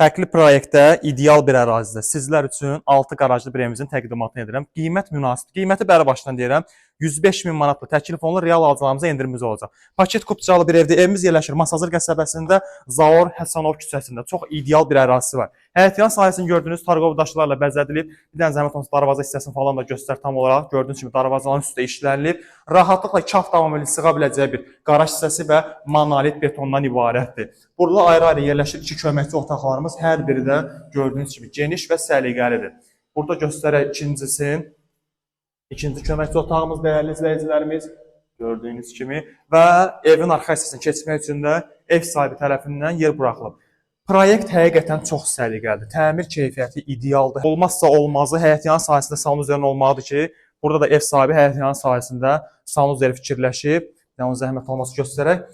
Fərqli proyektdə, ideal bir ərazidə sizlər üçün 6 qarajlı bir evimizin təqdimatını edirəm. Qiymət münasib. Qiyməti bəri başdan deyirəm. 105 min manatlı təklif olunur, real alıcılarımıza endirimimiz olacaq. Paket kupçalı bir evdə evimiz yerləşir Masazır qəsəbəsində, Zaur Həsənov küçəsində. Çox ideal bir ərazisi var. Həyətyan sahəsini gördüyünüz tarqov daşlarla bəzədilib. Bir dənə zəhmət olmasa darvaza hissəsini falan da göstər tam olaraq. Gördüyünüz kimi darvazaların üstü işlənilib. Rahatlıqla kaf tamamilə sığa biləcəyi bir qaraj hissəsi və monolit betondan ibarətdir. Burada ayrı-ayrı yerləşir iki köməkçi otaqlarımız. Hər biri də gördüyünüz kimi geniş və səliqəlidir. Burada göstərək İkinci köməkçi otağımız dəyərli izləyicilərimiz gördüyünüz kimi və evin arxa hissəsini keçmək üçün də ev sahibi tərəfindən yer buraxılıb. Proyekt həqiqətən çox səliqəlidir. Təmir keyfiyyəti idealdır. Olmazsa olmazı həyətyan sahəsində salon üzərində olmalıdır ki, burada da ev sahibi həyətyan sahəsində salon üzəri fikirləşib, yəni zəhmət olması göstərək.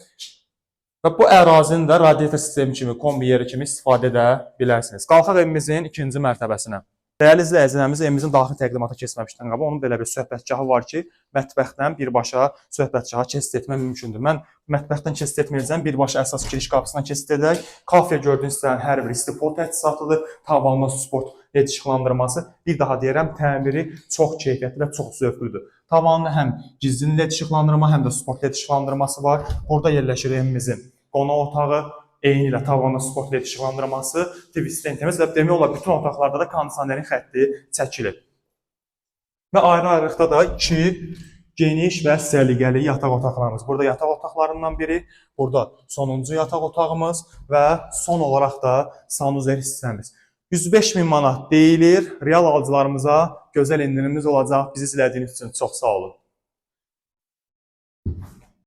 Və bu ərazinin də radiator sistemi kimi, kombi yeri kimi istifadə edə bilərsiniz. Qalxaq evimizin ikinci mərtəbəsinə. Dəyərli izləyicilərimiz, evimizin daxili təqdimata keçməmişdən qabaq onun belə bir söhbətgahı var ki, mətbəxdən birbaşa söhbətgaha keçid etmək mümkündür. Mən mətbəxdən keçid etməyəcəm, birbaşa əsas giriş qapısından keçid edək. Kafe gördüyünüz sizlərin hər biri istipot təchizatlıdır, tavanlı sport led işıqlandırması. Bir daha deyirəm, təmiri çox keyfiyyətli və çox zövqlüdür. Tavanlı həm gizli led işıqlandırma, həm də sport led işıqlandırması var. Burada yerləşir evimizin qonaq otağı. Eyni ilə tavanda sport led işıqlandırması, TV stendimiz və demək olar bütün otaqlarda da kondisionerin xətti çəkilib. Və ayrı-ayrılıqda da iki geniş və səliqəli yataq otaqlarımız. Burada yataq otaqlarından biri, burada sonuncu yataq otağımız və son olaraq da sanuzer hissəmiz. 105 min manat deyilir, real alıcılarımıza gözəl endirimimiz olacaq. Bizi izlədiyiniz üçün çox sağ olun.